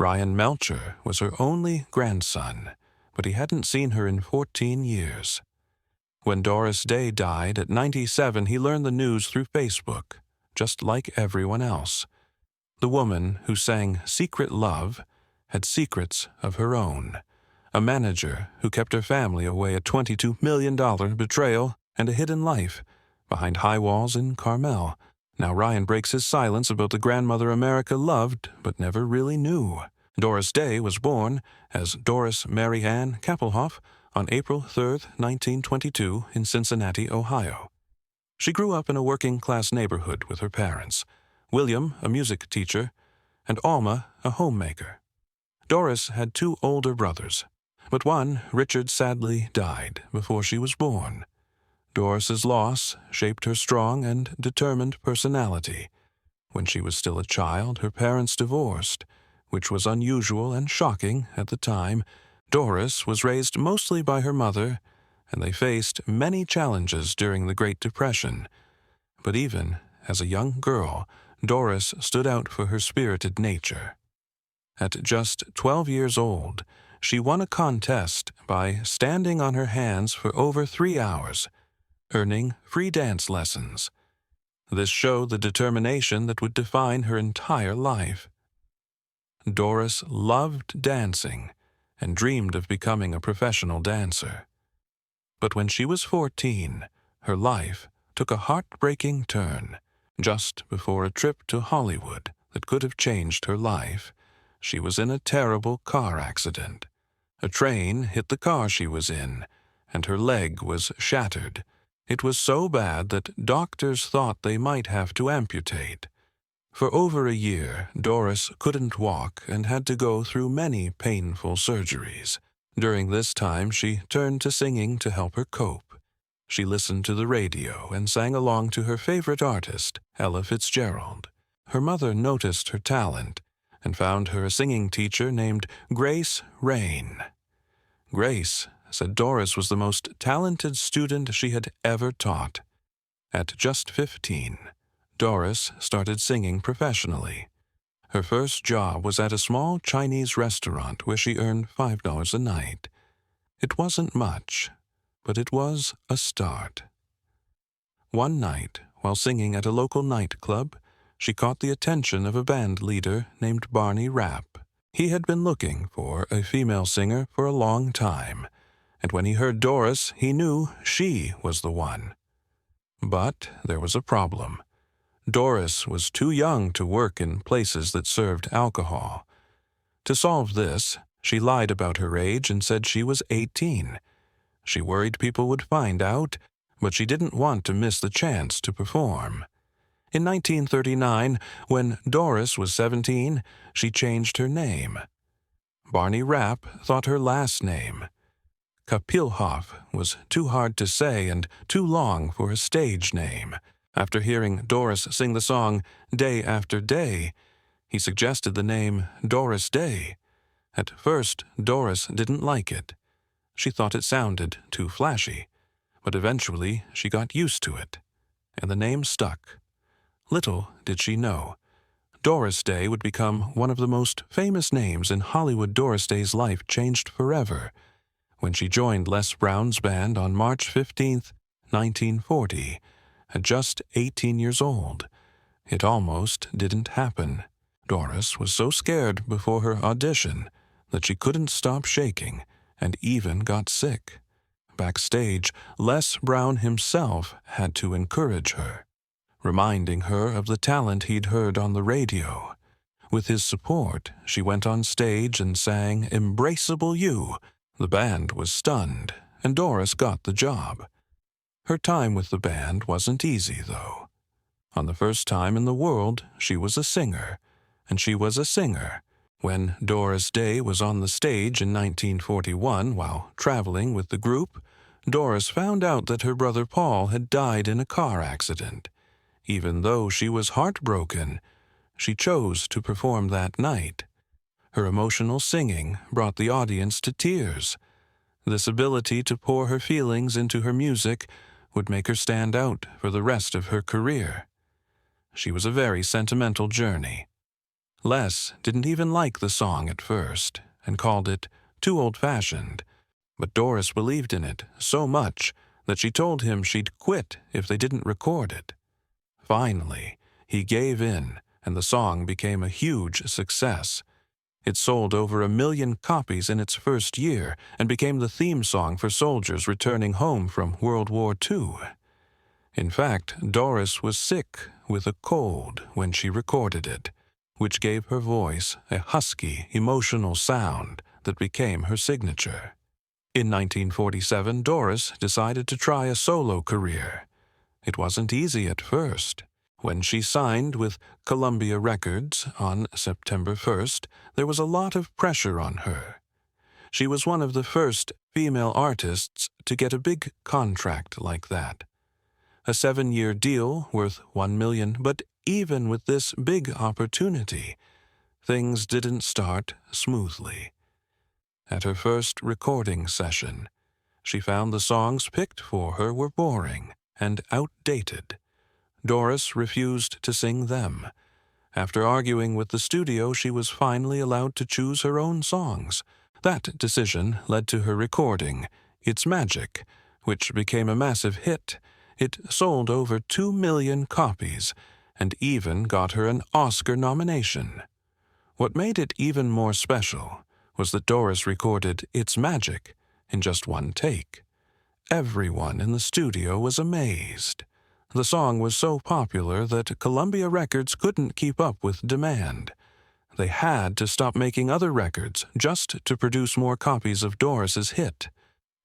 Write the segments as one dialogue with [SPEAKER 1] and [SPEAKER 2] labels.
[SPEAKER 1] Ryan Melcher was her only grandson, but he hadn't seen her in 14 years. When Doris Day died at 97, he learned the news through Facebook, just like everyone else. The woman who sang Secret Love had secrets of her own. A manager who kept her family away, a $22 million betrayal, and a hidden life behind high walls in Carmel. Now Ryan breaks his silence about the grandmother America loved but never really knew. Doris Day was born as Doris Mary Ann Kappelhoff on April 3, 1922, in Cincinnati, Ohio. She grew up in a working-class neighborhood with her parents, William, a music teacher, and Alma, a homemaker. Doris had 2 older brothers, but one, Richard, sadly died before she was born. Doris's loss shaped her strong and determined personality. When she was still a child, her parents divorced, which was unusual and shocking at the time. Doris was raised mostly by her mother, and they faced many challenges during the Great Depression. But even as a young girl, Doris stood out for her spirited nature. At just 12 years old, she won a contest by standing on her hands for over 3 hours, earning free dance lessons. This showed the determination that would define her entire life. Doris loved dancing and dreamed of becoming a professional dancer. But when she was 14, her life took a heartbreaking turn. Just before a trip to Hollywood that could have changed her life, she was in a terrible car accident. A train hit the car she was in, and her leg was shattered. It was so bad that doctors thought they might have to amputate. For over a year, Doris couldn't walk and had to go through many painful surgeries. During this time, she turned to singing to help her cope. She listened to the radio and sang along to her favorite artist, Ella Fitzgerald. Her mother noticed her talent and found her a singing teacher named Grace Rain. Grace said Doris was the most talented student she had ever taught. At just 15, Doris started singing professionally. Her first job was at a small Chinese restaurant where she earned $5 a night. It wasn't much, but it was a start. One night, while singing at a local nightclub, she caught the attention of a band leader named Barney Rapp. He had been looking for a female singer for a long time, and when he heard Doris, he knew she was the one. But there was a problem. Doris was too young to work in places that served alcohol. To solve this, she lied about her age and said she was 18. She worried people would find out, but she didn't want to miss the chance to perform. In 1939, when Doris was 17, she changed her name. Barney Rapp thought her last name, Kappelhoff, was too hard to say and too long for a stage name. After hearing Doris sing the song Day After Day, he suggested the name Doris Day. At first, Doris didn't like it. She thought it sounded too flashy, but eventually she got used to it, and the name stuck. Little did she know, Doris Day would become one of the most famous names in Hollywood. Doris Day's life changed forever when she joined Les Brown's band on March 15, 1940, at just 18 years old. It almost didn't happen. Doris was so scared before her audition that she couldn't stop shaking and even got sick. Backstage, Les Brown himself had to encourage her, reminding her of the talent he'd heard on the radio. With his support, she went on stage and sang Embraceable You. The band was stunned, and Doris got the job. Her time with the band wasn't easy, though. On the first time in the world, she was a singer, and she was a singer. When Doris Day was on the stage in 1941 while traveling with the group, Doris found out that her brother Paul had died in a car accident. Even though she was heartbroken, she chose to perform that night. Her emotional singing brought the audience to tears. This ability to pour her feelings into her music would make her stand out for the rest of her career. She was a very sentimental journey. Les didn't even like the song at first and called it too old-fashioned, but Doris believed in it so much that she told him she'd quit if they didn't record it. Finally, he gave in, and the song became a huge success. It sold over 1 million copies in its first year and became the theme song for soldiers returning home from World War II. In fact, Doris was sick with a cold when she recorded it, which gave her voice a husky, emotional sound that became her signature. In 1947, Doris decided to try a solo career. It wasn't easy at first. When she signed with Columbia Records on September 1st, there was a lot of pressure on her. She was one of the first female artists to get a big contract like that. A 7-year deal worth $1 million, but even with this big opportunity, things didn't start smoothly. At her first recording session, she found the songs picked for her were boring and outdated. Doris refused to sing them. After arguing with the studio, she was finally allowed to choose her own songs. That decision led to her recording It's Magic, which became a massive hit. It sold over 2 million copies and even got her an Oscar nomination. What made it even more special was that Doris recorded It's Magic in just one take. Everyone in the studio was amazed. The song was so popular that Columbia Records couldn't keep up with demand. They had to stop making other records just to produce more copies of Doris's hit.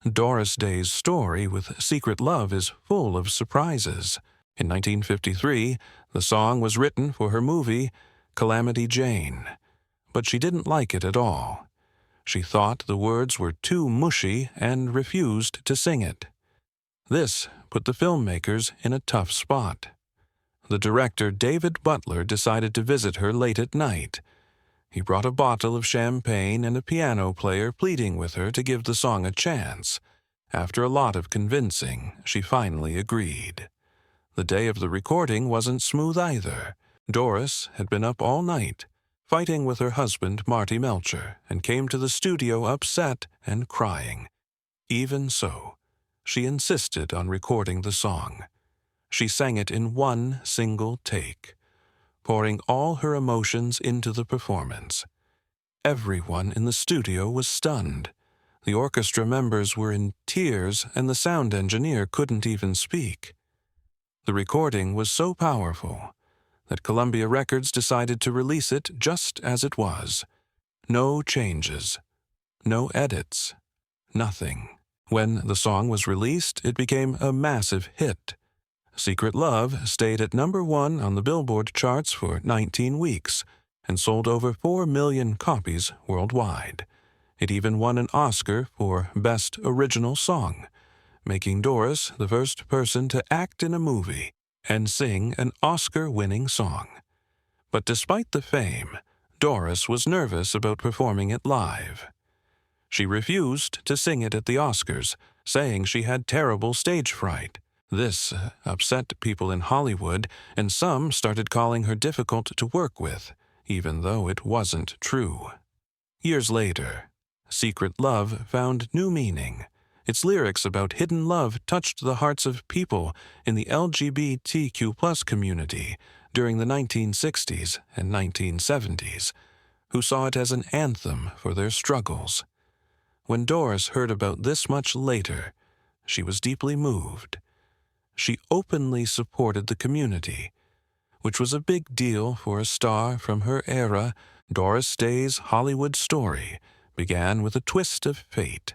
[SPEAKER 1] Doris Day's story with Secret Love is full of surprises. In 1953, the song was written for her movie Calamity Jane, but she didn't like it at all. She thought the words were too mushy and refused to sing it. This put the filmmakers in a tough spot. The director, David Butler, decided to visit her late at night. He brought a bottle of champagne and a piano player, pleading with her to give the song a chance. After a lot of convincing, she finally agreed. The day of the recording wasn't smooth either. Doris had been up all night, fighting with her husband, Marty Melcher, and came to the studio upset and crying. Even so, she insisted on recording the song. She sang it in one single take, pouring all her emotions into the performance. Everyone in the studio was stunned. The orchestra members were in tears, and the sound engineer couldn't even speak. The recording was so powerful that Columbia Records decided to release it just as it was. No changes, no edits, nothing. When the song was released, it became a massive hit. Secret Love stayed at #1 on the Billboard charts for 19 weeks and sold over 4 million copies worldwide. It even won an Oscar for Best Original Song, making Doris the first person to act in a movie and sing an Oscar-winning song. But despite the fame, Doris was nervous about performing it live. She refused to sing it at the Oscars, saying she had terrible stage fright. This upset people in Hollywood, and some started calling her difficult to work with, even though it wasn't true. Years later, Secret Love found new meaning. Its lyrics about hidden love touched the hearts of people in the LGBTQ+ community during the 1960s and 1970s, who saw it as an anthem for their struggles. When Doris heard about this much later, she was deeply moved. She openly supported the community, which was a big deal for a star from her era. Doris Day's Hollywood story began with a twist of fate.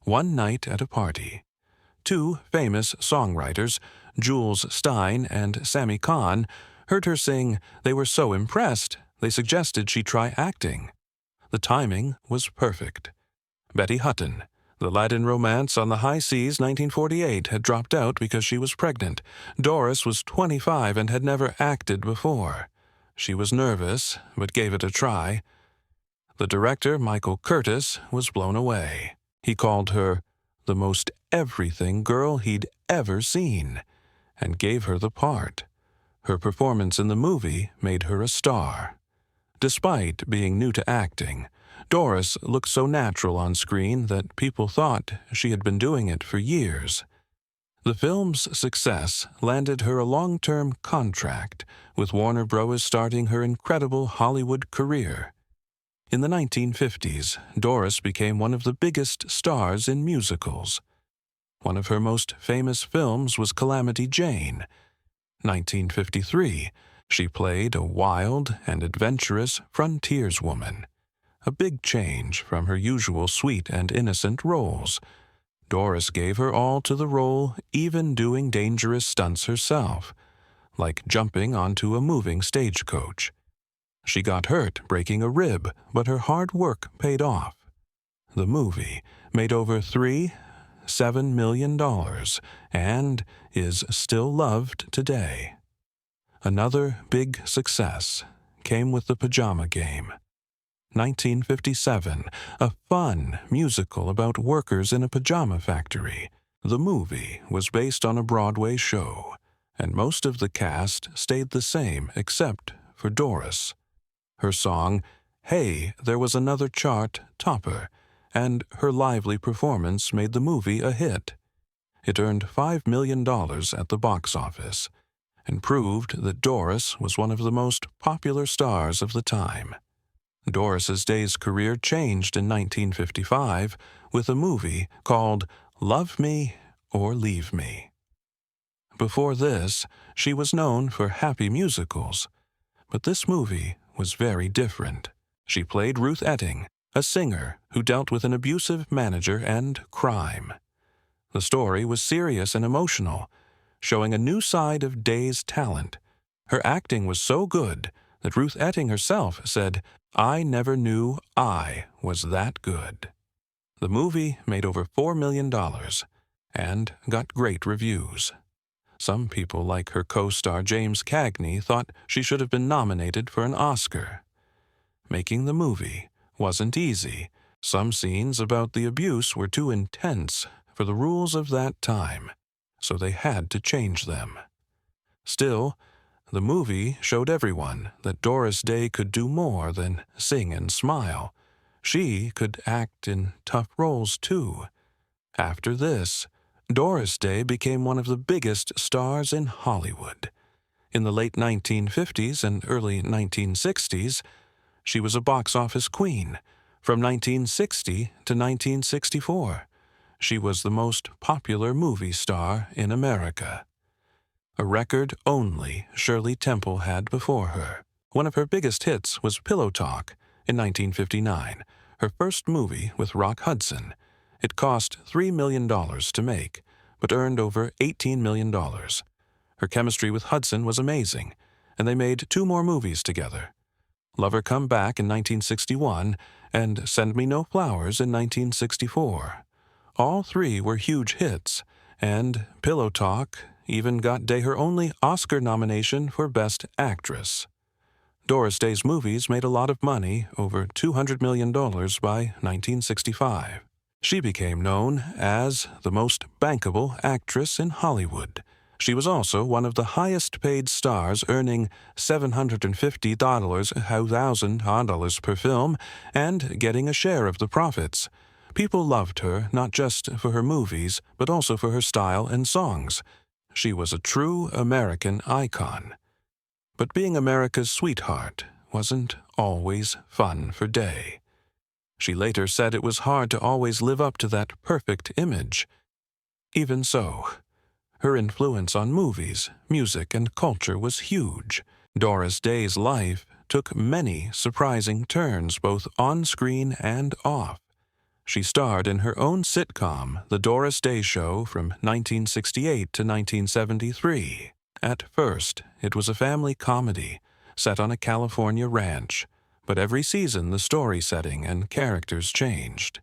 [SPEAKER 1] One night at a party, 2 famous songwriters, Jules Stein and Sammy Cahn, heard her sing. They were so impressed, they suggested she try acting. The timing was perfect. Betty Hutton, The Latin Romance on the High Seas, 1948, had dropped out because she was pregnant. Doris was 25 and had never acted before. She was nervous, but gave it a try. The director, Michael Curtis, was blown away. He called her the most everything girl he'd ever seen and gave her the part. Her performance in the movie made her a star. Despite being new to acting, Doris looked so natural on screen that people thought she had been doing it for years. The film's success landed her a long-term contract with Warner Bros. Starting her incredible Hollywood career. In the 1950s, Doris became one of the biggest stars in musicals. One of her most famous films was Calamity Jane. 1953, she played a wild and adventurous frontierswoman, a big change from her usual sweet and innocent roles. Doris gave her all to the role, even doing dangerous stunts herself, like jumping onto a moving stagecoach. She got hurt breaking a rib, but her hard work paid off. The movie made over $7 million and is still loved today. Another big success came with The Pajama Game. 1957, a fun musical about workers in a pajama factory. The movie was based on a Broadway show, and most of the cast stayed the same except for Doris. Her song, "Hey, There Was Another Chart Topper," and her lively performance made the movie a hit. It earned $5 million at the box office and proved that Doris was one of the most popular stars of the time. Doris's Day's career changed in 1955 with a movie called Love Me or Leave Me. Before this, she was known for happy musicals, but this movie was very different. She played Ruth Etting, a singer who dealt with an abusive manager and crime. The story was serious and emotional, showing a new side of Day's talent. Her acting was so good that Ruth Etting herself said, "I never knew I was that good." The movie made over $4 million and got great reviews. Some people, like her co-star James Cagney, thought she should have been nominated for an Oscar. Making the movie wasn't easy. Some scenes about the abuse were too intense for the rules of that time, so they had to change them. Still, the movie showed everyone that Doris Day could do more than sing and smile. She could act in tough roles, too. After this, Doris Day became one of the biggest stars in Hollywood. In the late 1950s and early 1960s, she was a box office queen. From 1960 to 1964, she was the most popular movie star in America. A record only Shirley Temple had before her. One of her biggest hits was Pillow Talk in 1959, her first movie with Rock Hudson. It cost $3 million to make, but earned over $18 million. Her chemistry with Hudson was amazing, and they made 2 more movies together. Lover Come Back in 1961 and Send Me No Flowers in 1964. All 3 were huge hits, and Pillow Talk even got Day her only Oscar nomination for Best Actress. Doris Day's movies made a lot of money, over $200 million by 1965. She became known as the most bankable actress in Hollywood. She was also one of the highest-paid stars, earning $750,000 per film and getting a share of the profits. People loved her not just for her movies, but also for her style and songs. She was a true American icon. But being America's sweetheart wasn't always fun for Day. She later said it was hard to always live up to that perfect image. Even so, her influence on movies, music, and culture was huge. Doris Day's life took many surprising turns both on screen and off. She starred in her own sitcom, The Doris Day Show, from 1968 to 1973. At first, it was a family comedy set on a California ranch, but every season the story setting and characters changed.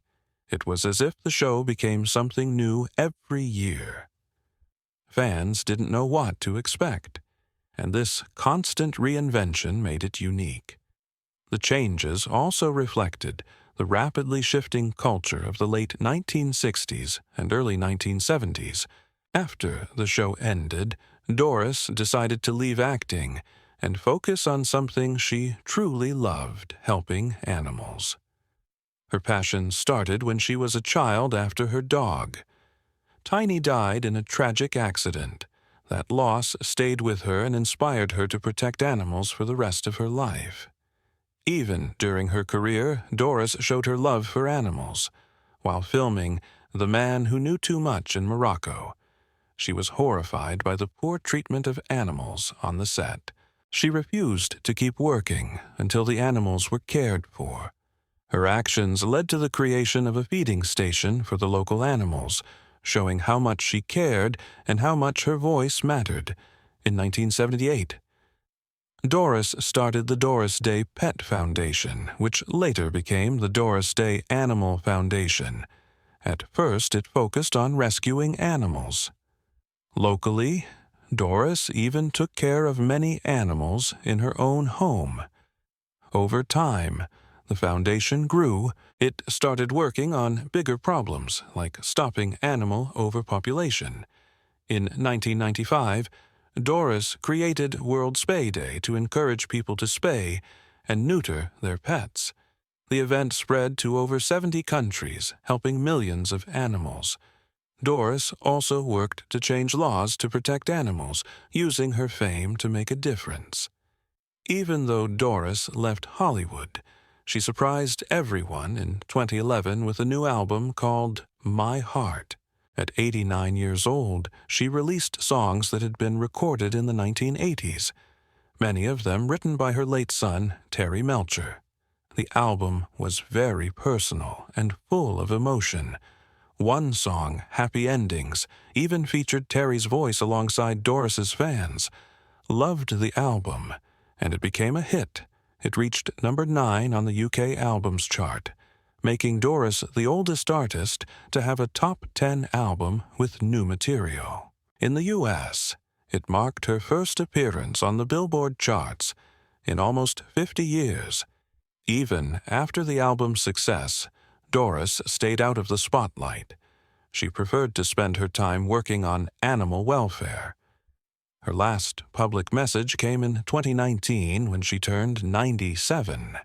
[SPEAKER 1] It was as if the show became something new every year. Fans didn't know what to expect, and this constant reinvention made it unique. The changes also reflected the rapidly shifting culture of the late 1960s and early 1970s. After the show ended, Doris decided to leave acting and focus on something she truly loved, helping animals. Her passion started when she was a child after her dog. Tiny died in a tragic accident. That loss stayed with her and inspired her to protect animals for the rest of her life. Even during her career, Doris showed her love for animals. While filming The Man Who Knew Too Much in Morocco, she was horrified by the poor treatment of animals on the set. She refused to keep working until the animals were cared for. Her actions led to the creation of a feeding station for the local animals, showing how much she cared and how much her voice mattered. In 1978, Doris started the Doris Day Pet Foundation, which later became the Doris Day Animal Foundation. At first, it focused on rescuing animals. Locally, Doris even took care of many animals in her own home. Over time, the foundation grew. It started working on bigger problems, like stopping animal overpopulation. In 1995, Doris created World Spay Day to encourage people to spay and neuter their pets. The event spread to over 70 countries, helping millions of animals. Doris also worked to change laws to protect animals, using her fame to make a difference. Even though Doris left Hollywood, she surprised everyone in 2011 with a new album called My Heart. At 89 years old, she released songs that had been recorded in the 1980s, many of them written by her late son, Terry Melcher. The album was very personal and full of emotion. One song, Happy Endings, even featured Terry's voice alongside Doris's fans. Loved the album, and it became a hit. It reached number 9 on the UK Albums Chart, making Doris the oldest artist to have a top 10 album with new material. In the U.S., it marked her first appearance on the Billboard charts in almost 50 years. Even after the album's success, Doris stayed out of the spotlight. She preferred to spend her time working on animal welfare. Her last public message came in 2019 when she turned 97.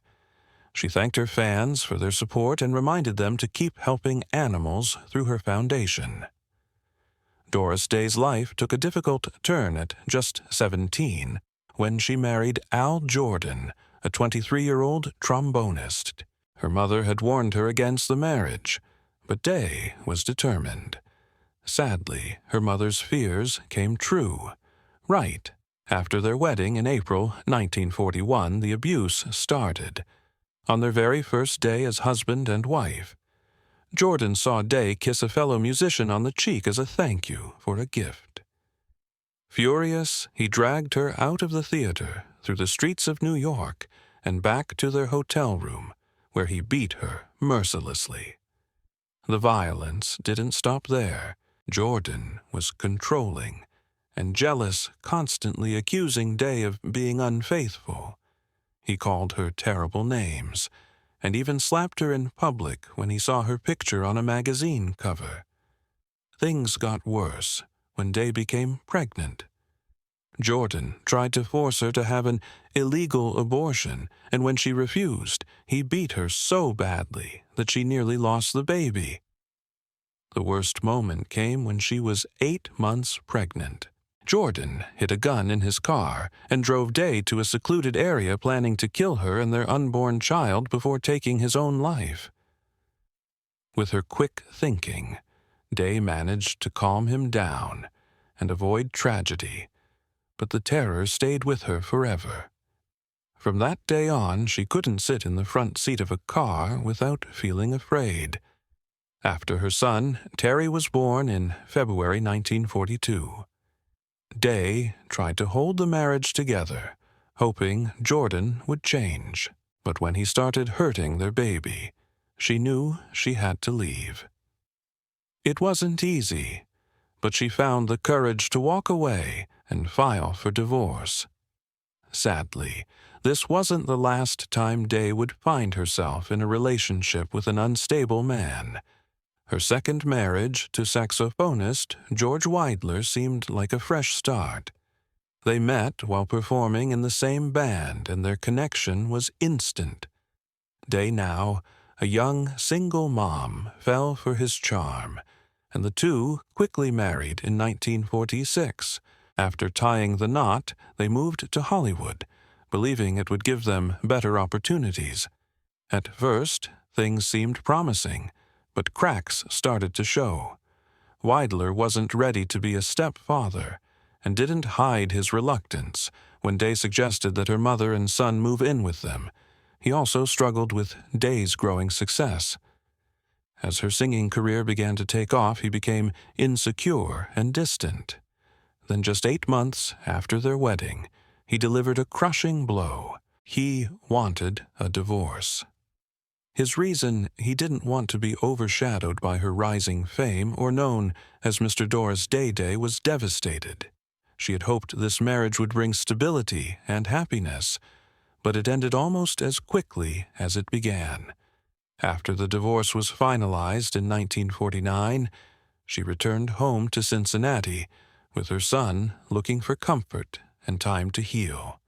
[SPEAKER 1] She thanked her fans for their support and reminded them to keep helping animals through her foundation. Doris Day's life took a difficult turn at just 17 when she married Al Jordan, a 23-year-old trombonist. Her mother had warned her against the marriage, but Day was determined. Sadly, her mother's fears came true. Right after their wedding in April 1941, the abuse started. On their very first day as husband and wife, Jordan saw Day kiss a fellow musician on the cheek as a thank you for a gift. Furious, he dragged her out of the theater, through the streets of New York, and back to their hotel room, where he beat her mercilessly. The violence didn't stop there. Jordan was controlling and jealous, constantly accusing Day of being unfaithful. He called her terrible names, and even slapped her in public when he saw her picture on a magazine cover. Things got worse when Day became pregnant. Jordan tried to force her to have an illegal abortion, and when she refused, he beat her so badly that she nearly lost the baby. The worst moment came when she was 8 months pregnant. Jordan hid a gun in his car and drove Day to a secluded area, planning to kill her and their unborn child before taking his own life. With her quick thinking, Day managed to calm him down and avoid tragedy, but the terror stayed with her forever. From that day on, she couldn't sit in the front seat of a car without feeling afraid. After her son, Terry was born in February 1942. Day tried to hold the marriage together, hoping Jordan would change. But when he started hurting their baby, she knew she had to leave. It wasn't easy, but she found the courage to walk away and file for divorce. Sadly, this wasn't the last time Day would find herself in a relationship with an unstable man. Her second marriage to saxophonist George Weidler seemed like a fresh start. They met while performing in the same band, and their connection was instant. Day now, a young single mom, fell for his charm, and the two quickly married in 1946. After tying the knot, they moved to Hollywood, believing it would give them better opportunities. At first, things seemed promising, but cracks started to show. Weidler wasn't ready to be a stepfather, and didn't hide his reluctance when Day suggested that her mother and son move in with them. He also struggled with Day's growing success. As her singing career began to take off, he became insecure and distant. Then just 8 months after their wedding, he delivered a crushing blow. He wanted a divorce. His reason: he didn't want to be overshadowed by her rising fame or known as Mr. Doris Day was devastated. She had hoped this marriage would bring stability and happiness, but it ended almost as quickly as it began. After the divorce was finalized in 1949, she returned home to Cincinnati, with her son looking for comfort and time to heal.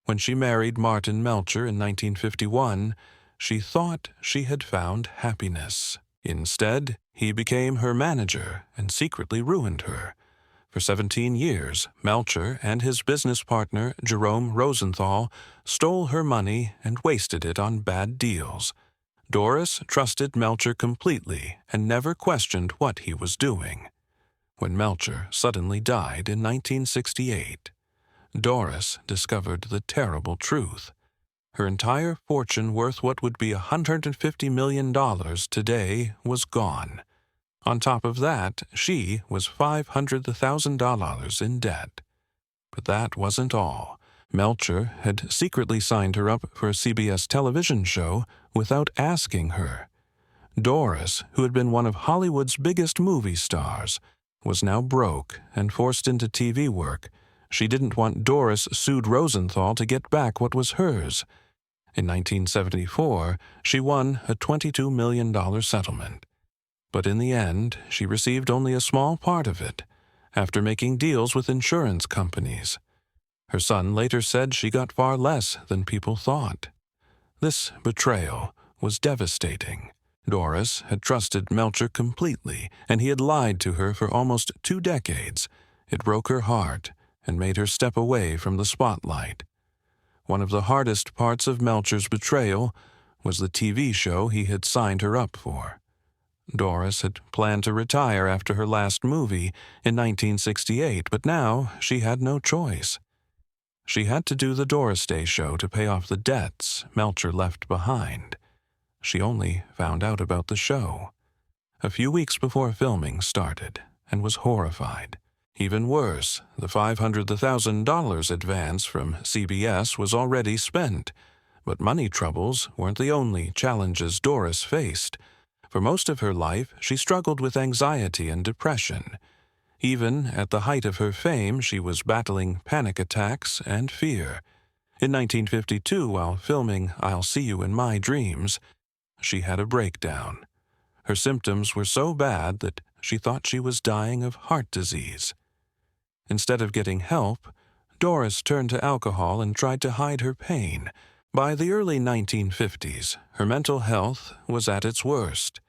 [SPEAKER 1] When she married Martin Melcher in 1951, she thought she had found happiness. Instead, he became her manager and secretly ruined her. For 17 years, Melcher and his business partner, Jerome Rosenthal, stole her money and wasted it on bad deals. Doris trusted Melcher completely and never questioned what he was doing. When Melcher suddenly died in 1968, Doris discovered the terrible truth. Her entire fortune, worth what would be $150 million today, was gone. On top of that, she was $500,000 in debt. But that wasn't all. Melcher had secretly signed her up for a CBS television show without asking her. Doris, who had been one of Hollywood's biggest movie stars, was now broke and forced into TV work. She didn't want Doris sued Rosenthal to get back what was hers. In 1974, she won a $22 million settlement. But in the end, she received only a small part of it, after making deals with insurance companies. Her son later said she got far less than people thought. This betrayal was devastating. Doris had trusted Melcher completely, and he had lied to her for almost 2 decades. It broke her heart and made her step away from the spotlight. One of the hardest parts of Melcher's betrayal was the TV show he had signed her up for. Doris had planned to retire after her last movie in 1968, but now she had no choice. She had to do the Doris Day show to pay off the debts Melcher left behind. She only found out about the show a few weeks before filming started and was horrified. Even worse, the $500,000 advance from CBS was already spent, but money troubles weren't the only challenges Doris faced. For most of her life, she struggled with anxiety and depression. Even at the height of her fame, she was battling panic attacks and fear. In 1952, while filming I'll See You in My Dreams, she had a breakdown. Her symptoms were so bad that she thought she was dying of heart disease. Instead of getting help, Doris turned to alcohol and tried to hide her pain. By the early 1950s, her mental health was at its worst.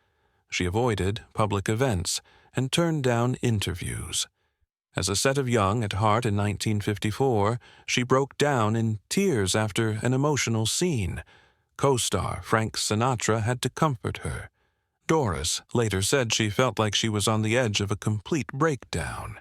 [SPEAKER 1] She avoided public events and turned down interviews. As a set of Young at Heart in 1954, she broke down in tears after an emotional scene. Co-star Frank Sinatra had to comfort her. Doris later said she felt like she was on the edge of a complete breakdown.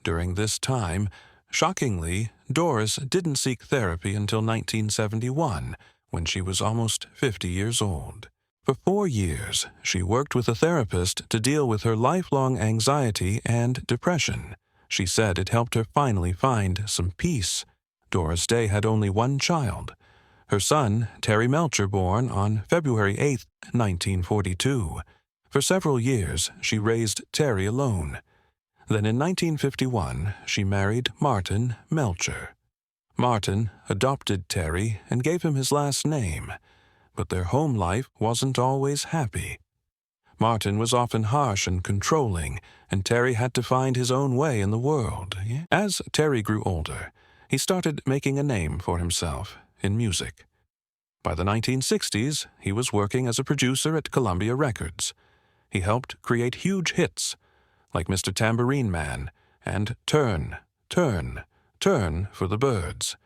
[SPEAKER 1] During this time, shockingly, Doris didn't seek therapy until 1971, when she was almost 50 years old. For 4 years, she worked with a therapist to deal with her lifelong anxiety and depression. She said it helped her finally find some peace. Doris Day had only one child, her son, Terry Melcher, born on February 8, 1942. For several years, she raised Terry alone. Then in 1951, she married Martin Melcher. Martin adopted Terry and gave him his last name, but their home life wasn't always happy. Martin was often harsh and controlling, and Terry had to find his own way in the world. As Terry grew older, he started making a name for himself in music. By the 1960s, he was working as a producer at Columbia Records. He helped create huge hits, like Mr. Tambourine Man and Turn, Turn, Turn for the Birds.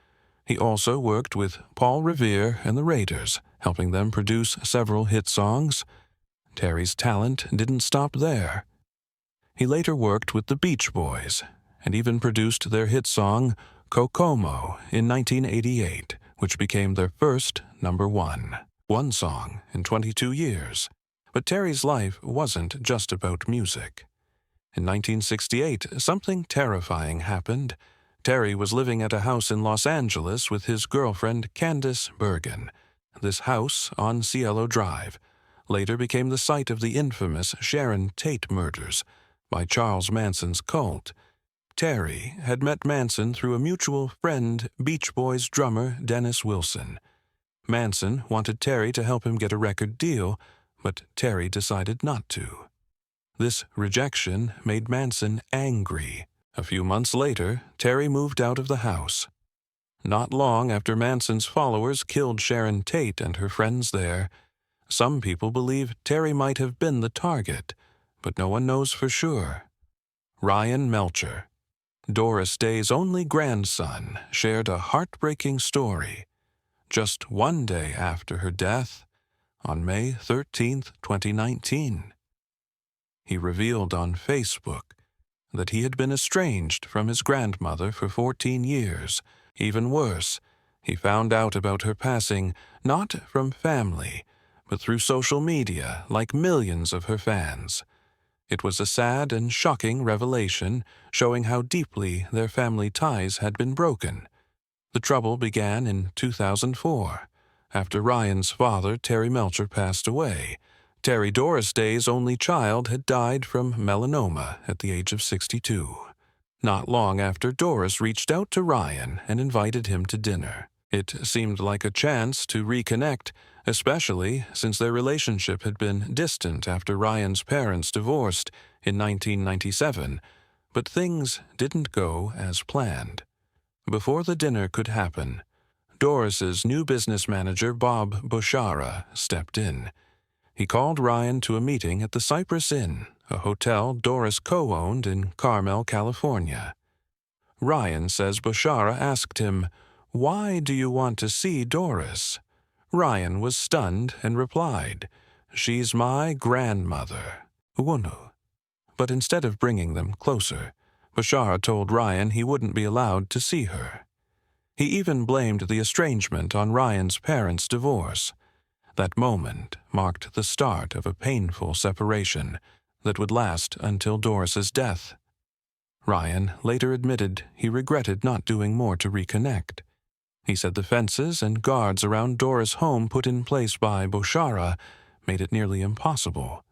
[SPEAKER 1] He also worked with Paul Revere and the Raiders, helping them produce several hit songs. Terry's talent didn't stop there. He later worked with the Beach Boys and even produced their hit song Kokomo in 1988, which became their first #1. One song in 22 years. But Terry's life wasn't just about music. In 1968, something terrifying happened. Terry was living at a house in Los Angeles with his girlfriend Candace Bergen. This house on Cielo Drive later became the site of the infamous Sharon Tate murders by Charles Manson's cult. Terry had met Manson through a mutual friend, Beach Boys drummer Dennis Wilson. Manson wanted Terry to help him get a record deal, but Terry decided not to. This rejection made Manson angry. A few months later, Terry moved out of the house. Not long after Manson's followers killed Sharon Tate and her friends there, some people believe Terry might have been the target, but no one knows for sure. Ryan Melcher, Doris Day's only grandson, shared a heartbreaking story. Just one day after her death, on May 13, 2019. He revealed on Facebook that he had been estranged from his grandmother for 14 years. Even worse, he found out about her passing not from family, but through social media, like millions of her fans. It was a sad and shocking revelation, showing how deeply their family ties had been broken. The trouble began in 2004, after Ryan's father, Terry Melcher, passed away. Terry, Doris Day's only child, had died from melanoma at the age of 62. Not long after, Doris reached out to Ryan and invited him to dinner. It seemed like a chance to reconnect, especially since their relationship had been distant after Ryan's parents divorced in 1997, but things didn't go as planned. Before the dinner could happen, Doris's new business manager, Bob Bushara, stepped in. He called Ryan to a meeting at the Cypress Inn, a hotel Doris co-owned in Carmel, California. Ryan says Bushara asked him, "Why do you want to see Doris?" Ryan was stunned and replied, "She's my grandmother, Uwunu." But instead of bringing them closer, Bushara told Ryan he wouldn't be allowed to see her. He even blamed the estrangement on Ryan's parents' divorce. That moment marked the start of a painful separation that would last until Doris's death. Ryan later admitted he regretted not doing more to reconnect. He said the fences and guards around Doris' home put in place by Bushara made it nearly impossible,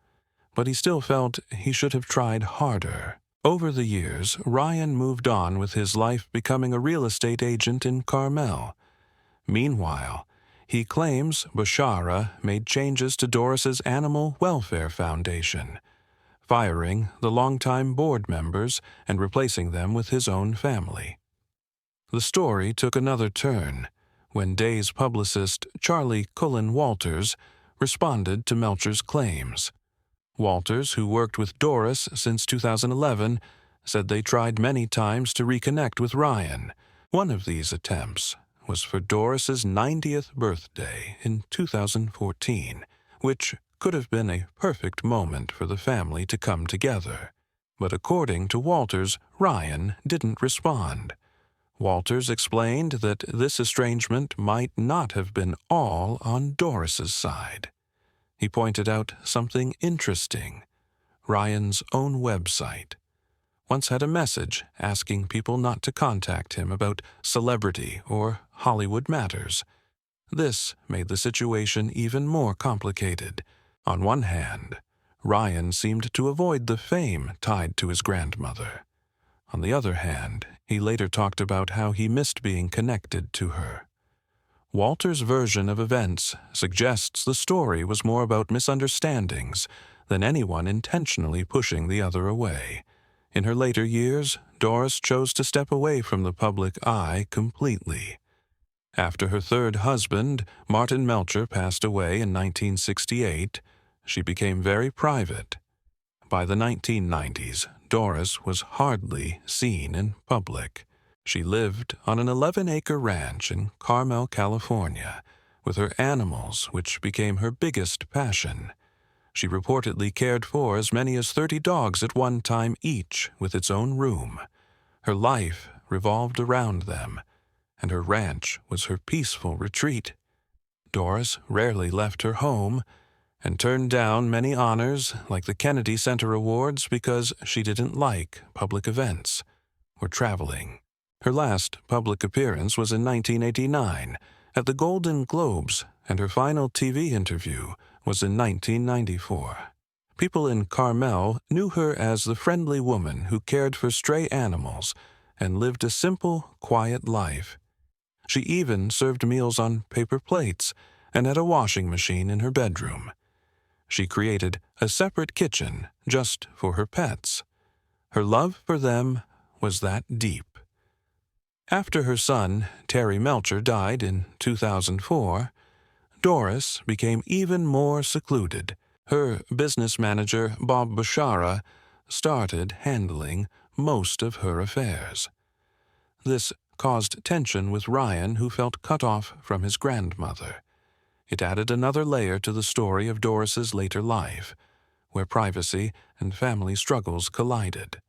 [SPEAKER 1] but he still felt he should have tried harder. Over the years, Ryan moved on with his life, becoming a real estate agent in Carmel. Meanwhile, he claims Bushara made changes to Doris's Animal Welfare Foundation, firing the longtime board members and replacing them with his own family. The story took another turn when Day's publicist Charlie Cullen Walters responded to Melcher's claims. Walters, who worked with Doris since 2011, said they tried many times to reconnect with Ryan. One of these attempts was for Doris's 90th birthday in 2014, which could have been a perfect moment for the family to come together. But according to Walters, Ryan didn't respond. Walters explained that this estrangement might not have been all on Doris's side. He pointed out something interesting. Ryan's own website once had a message asking people not to contact him about celebrity or Hollywood matters. This made the situation even more complicated. On one hand, Ryan seemed to avoid the fame tied to his grandmother. On the other hand, he later talked about how he missed being connected to her. Walter's version of events suggests the story was more about misunderstandings than anyone intentionally pushing the other away. In her later years, Doris chose to step away from the public eye completely. After her third husband, Martin Melcher, passed away in 1968, she became very private. By the 1990s, Doris was hardly seen in public. She lived on an 11-acre ranch in Carmel, California, with her animals, which became her biggest passion. She reportedly cared for as many as 30 dogs at one time, each with its own room. Her life revolved around them, and her ranch was her peaceful retreat. Doris rarely left her home and turned down many honors like the Kennedy Center Awards because she didn't like public events or traveling. Her last public appearance was in 1989 at the Golden Globes, and her final TV interview was in 1994. People in Carmel knew her as the friendly woman who cared for stray animals and lived a simple, quiet life. She even served meals on paper plates and had a washing machine in her bedroom. She created a separate kitchen just for her pets. Her love for them was that deep. After her son, Terry Melcher, died in 2004, Doris became even more secluded. Her business manager, Bob Bashara, started handling most of her affairs. This caused tension with Ryan, who felt cut off from his grandmother. It added another layer to the story of Doris's later life, where privacy and family struggles collided.